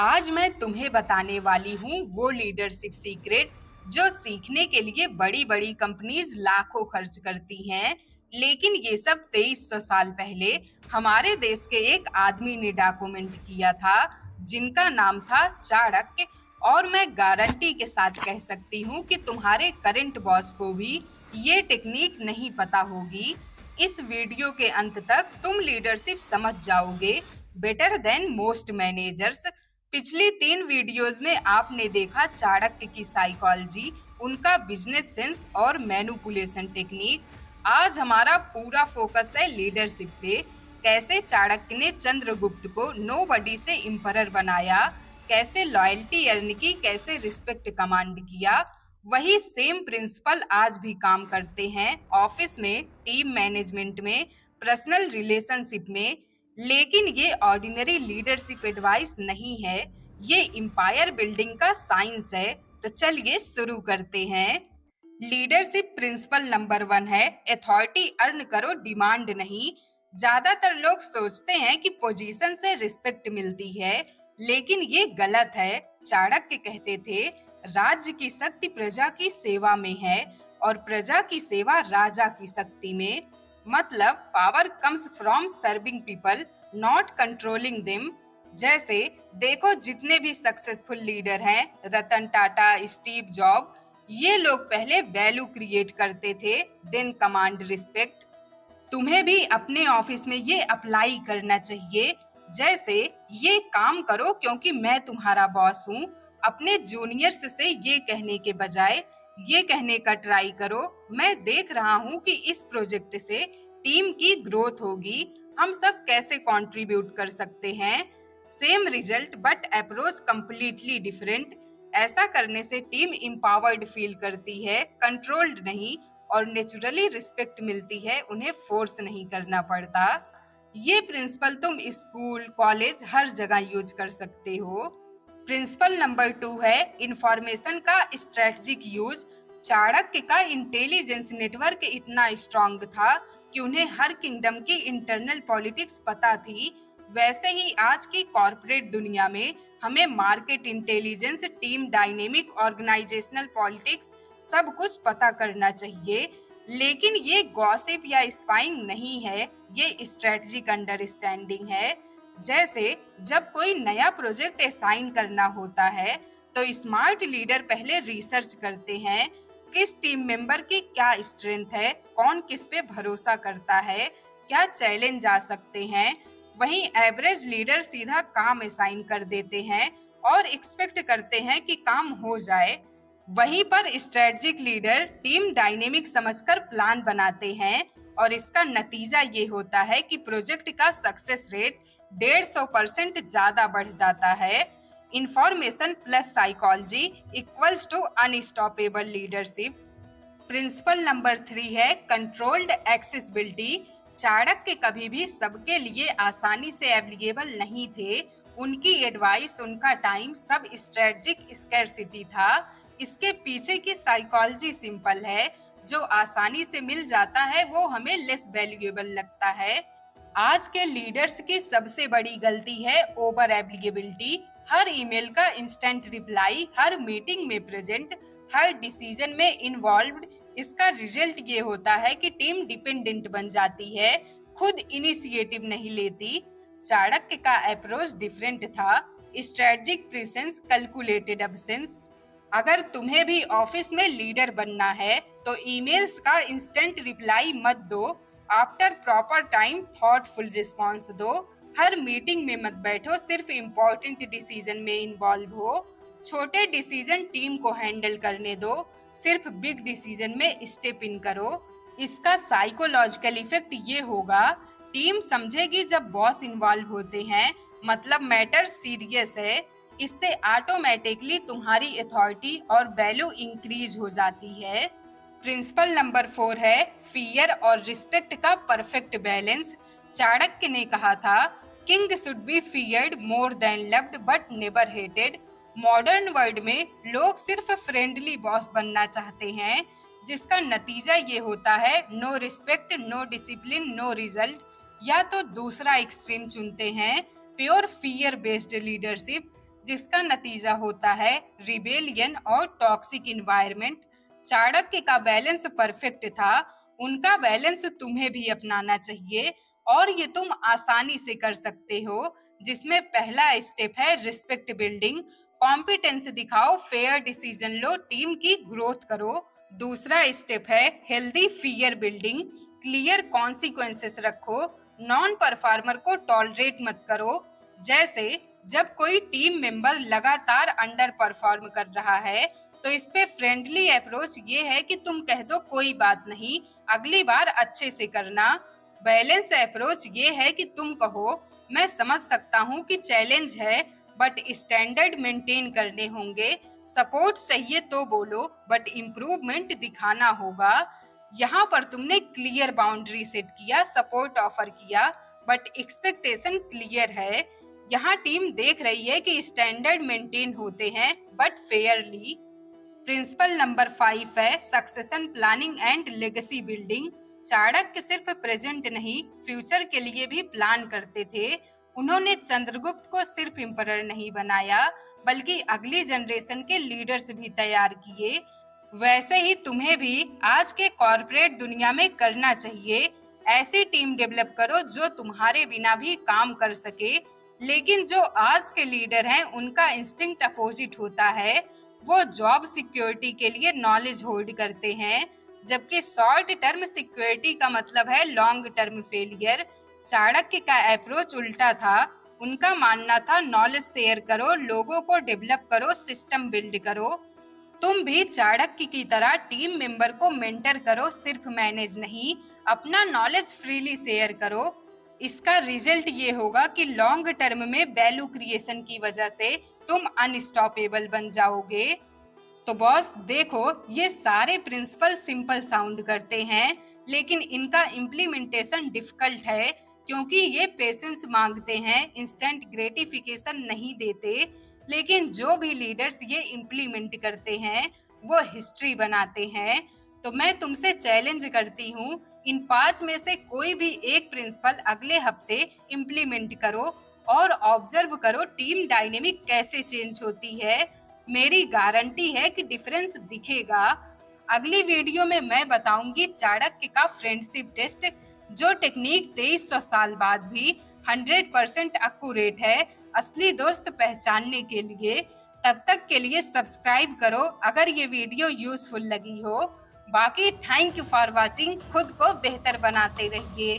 आज मैं तुम्हें बताने वाली हूँ वो लीडरशिप सीक्रेट जो सीखने के लिए बड़ी बड़ी कंपनीज लाखों खर्च करती हैं। लेकिन ये सब 2300 साल पहले हमारे देश के एक आदमी ने डॉक्यूमेंट किया था, जिनका नाम था चाणक्य। और मैं गारंटी के साथ कह सकती हूँ कि तुम्हारे करंट बॉस को भी ये टेक्निक नहीं पता होगी। इस वीडियो के अंत तक तुम लीडरशिप समझ जाओगे बेटर देन मोस्ट मैनेजर्स। पिछली 3 वीडियोस में आपने देखा चाणक्य की साइकोलॉजी, उनका बिजनेस सेंस और मैनिपुलेशन टेक्निक। आज हमारा पूरा फोकस है लीडरशिप पे। कैसे चाणक्य ने चंद्रगुप्त को नोबडी से एम्परर बनाया, कैसे लॉयल्टी अर्न की, कैसे रिस्पेक्ट कमांड किया। वही सेम प्रिंसिपल आज भी काम करते हैं ऑफिस में, टीम मैनेजमेंट में, पर्सनल रिलेशनशिप में। लेकिन ये ऑर्डिनरी लीडरशिप एडवाइस नहीं है, ये एम्पायर बिल्डिंग का साइंस है। तो चलिए शुरू करते हैं। लीडरशिप प्रिंसिपल नंबर 1 है अथॉरिटी अर्न करो, डिमांड नहीं। ज्यादातर लोग सोचते हैं कि पोजीशन से रिस्पेक्ट मिलती है, लेकिन ये गलत है। चाणक्य कहते थे राज्य की शक्ति प्रजा की सेवा में है और प्रजा की सेवा राजा की शक्ति में। मतलब power comes from serving people, not controlling them. जैसे देखो जितने भी सक्सेसफुल लीडर हैं, रतन टाटा, स्टीव जॉब, ये लोग पहले वैल्यू क्रिएट करते थे, देन कमांड रिस्पेक्ट। तुम्हें भी अपने ऑफिस में ये अप्लाई करना चाहिए। जैसे ये काम करो क्योंकि मैं तुम्हारा बॉस हूँ। अपने जूनियर्स से ये कहने के बजाय ये कहने का ट्राई करो, मैं देख रहा हूँ कि इस प्रोजेक्ट से टीम की ग्रोथ होगी, हम सब कैसे कंट्रीब्यूट कर सकते हैं। Same result but approach completely different. ऐसा करने से टीम एम्पावर्ड फील करती है, कंट्रोल्ड नहीं, और नेचुरली रिस्पेक्ट मिलती है, उन्हें फोर्स नहीं करना पड़ता। ये प्रिंसिपल तुम स्कूल, कॉलेज हर जगह यूज कर सकते हो। प्रिंसिपल नंबर 2 है इंफॉर्मेशन का स्ट्रेटजिक यूज। चाणक्य का इंटेलिजेंस नेटवर्क इतना स्ट्रांग था कि उन्हें हर किंगडम की इंटरनल पॉलिटिक्स पता थी। वैसे ही आज की कॉर्पोरेट दुनिया में हमें market intelligence, team dynamic, organisational politics सब कुछ पता करना चाहिए। लेकिन ये गॉसिप या स्पाइंग नहीं है, ये स्ट्रेटजिक अंडरस्टैंडिंग है। जैसे जब कोई नया प्रोजेक्ट असाइन करना होता है तो स्मार्ट लीडर पहले रिसर्च करते हैं, किस टीम मेंबर की क्या स्ट्रेंथ है, कौन किस पे भरोसा करता है, क्या चैलेंज आ सकते हैं। वहीं एवरेज लीडर सीधा काम असाइन कर देते हैं और एक्सपेक्ट करते हैं कि काम हो जाए। वहीं पर स्ट्रेटजिक लीडर टीम डायनेमिक समझकर प्लान बनाते हैं और इसका नतीजा ये होता है कि प्रोजेक्ट का सक्सेस रेट 150% ज्यादा बढ़ जाता है। Information plus psychology equals to unstoppable leadership. Principle number 3 है कंट्रोल्ड एक्सेसिबिलिटी। चाणक्य कभी भी सबके लिए आसानी से अवेलेबल नहीं थे। उनकी एडवाइस, उनका टाइम सब स्ट्रेटजिक स्कैरसिटी था। इसके पीछे की साइकोलॉजी सिंपल है, जो आसानी से मिल जाता है वो हमें लेस वैल्यूएबल लगता है। आज के लीडर्स की सबसे बड़ी गलती है ओवर एप्लीकेबिलिटी। हर ईमेल का इंस्टेंट रिप्लाई, हर मीटिंग में प्रेजेंट, हर डिसीजन में इन्वॉल्व्ड। इसका रिजल्ट ये होता है कि टीम डिपेंडेंट बन जाती है, खुद इनिशिएटिव नहीं लेती। चाणक्य का अप्रोच डिफरेंट था, स्ट्रेटजिक प्रेजेंस, कैलकुलेटेड एब्सेंस। अगर तुम्हें भी ऑफिस में लीडर बनना है तो ईमेल्स का इंस्टेंट रिप्लाई मत दो, after proper time thoughtful response दो। हर मीटिंग में मत बैठो, सिर्फ इम्पोर्टेंट डिसीजन में इन्वॉल्व हो। छोटे डिसीजन टीम को हैंडल करने दो, सिर्फ बिग डिसीजन में स्टेप इन करो। इसका साइकोलॉजिकल इफेक्ट ये होगा, टीम समझेगी जब बॉस इन्वॉल्व होते हैं मतलब मैटर सीरियस है। इससे ऑटोमेटिकली तुम्हारी अथॉरिटी और वैल्यू इंक्रीज हो जाती है। प्रिंसिपल नंबर 4 है फियर और रिस्पेक्ट का परफेक्ट बैलेंस। चाणक्य ने कहा था king should be feared more than loved but never hated. Modern world में लोग सिर्फ फ्रेंडली बॉस बनना चाहते हैं, जिसका नतीजा ये होता है no respect, no discipline, no result. या तो दूसरा एक्सट्रीम चुनते हैं, प्योर फियर बेस्ड लीडरशिप, जिसका नतीजा होता है रिबेलियन और टॉक्सिक इन्वायरमेंट। चाणक्य का बैलेंस परफेक्ट था, उनका बैलेंस तुम्हें भी अपनाना चाहिए और ये तुम आसानी से कर सकते हो, जिसमें पहला स्टेप है रिस्पेक्ट बिल्डिंग। कॉम्पिटेंस दिखाओ, फेयर डिसीजन लो, टीम की ग्रोथ करो। दूसरा स्टेप है healthy fear building, clear consequences रखो, नॉन परफॉर्मर को टॉलरेट मत करो। जैसे जब कोई टीम मेंबर लगातार अंडर परफॉर्म कर रहा है तो इस पे फ्रेंडली अप्रोच ये है कि तुम कह दो कोई बात नहीं, अगली बार अच्छे से करना। बैलेंस अप्रोच ये है कि तुम कहो मैं समझ सकता हूँ कि चैलेंज है, बट स्टैंडर्ड मेंटेन करने होंगे। सपोर्ट चाहिए तो बोलो, बट इम्प्रूवमेंट दिखाना होगा। यहाँ पर तुमने क्लियर बाउंड्री सेट किया, सपोर्ट ऑफर किया, बट एक्सपेक्टेशन क्लियर है। यहाँ टीम देख रही है कि स्टैंडर्ड मेंटेन होते हैं बट फेयरली। प्रिंसिपल नंबर 5 है succession planning and legacy building. Chanakya सिर्फ प्रेजेंट नहीं, फ्यूचर के लिए भी प्लान करते थे। उन्होंने चंद्रगुप्त को सिर्फ एम्परर नहीं बनाया, बल्कि अगली जनरेशन के लीडर्स भी तैयार किए। वैसे ही तुम्हें भी आज के कॉर्पोरेट दुनिया में करना चाहिए। ऐसी टीम डेवलप करो जो तुम्हारे बिना भी काम कर सके। लेकिन जो आज के लीडर हैं उनका इंस्टिंक्ट अपोजिट होता है। वो जॉब सिक्योरिटी के लिए नॉलेज होल्ड करते हैं, जबकि शॉर्ट टर्म सिक्योरिटी का मतलब है लॉन्ग टर्म फेलियर। चाणक्य का अप्रोच उल्टा था। उनका मानना था नॉलेज शेयर करो, लोगों को डेवलप करो, सिस्टम बिल्ड करो। तुम भी चाणक्य की तरह टीम मेंबर को मेंटर करो, सिर्फ मैनेज नहीं। अपना नॉलेज फ्रीली शेयर करो। इसका रिजल्ट ये होगा कि लॉन्ग टर्म में वैल्यू क्रिएशन की वजह से तुम अनस्टॉपेबल बन जाओगे। तो बॉस देखो, ये सारे प्रिंसिपल सिंपल साउंड करते हैं, लेकिन इनका इम्प्लीमेंटेशन डिफिकल्ट है, क्योंकि ये पेशेंस मांगते हैं, इंस्टेंट ग्रेटिफिकेशन नहीं देते। लेकिन जो भी लीडर्स ये इम्प्लीमेंट करते हैं वो हिस्ट्री बनाते हैं। तो मैं तुमसे चैलेंज करती हूँ, इन 5 में से कोई भी एक प्रिंसिपल अगले हफ्ते इम्प्लीमेंट करो और ऑब्जर्व करो टीम डायनेमिक कैसे चेंज होती है। मेरी गारंटी है कि डिफरेंस दिखेगा। अगली वीडियो में मैं बताऊंगी चाणक्य का फ्रेंडशिप टेस्ट, जो टेक्निक 2300 साल बाद भी 100% एक्यूरेट है असली दोस्त पहचानने के लिए। तब तक के लिए सब्सक्राइब करो अगर ये वीडियो यूजफुल लगी हो। बाकी थैंक यू फॉर वॉचिंग। खुद को बेहतर बनाते रहिए।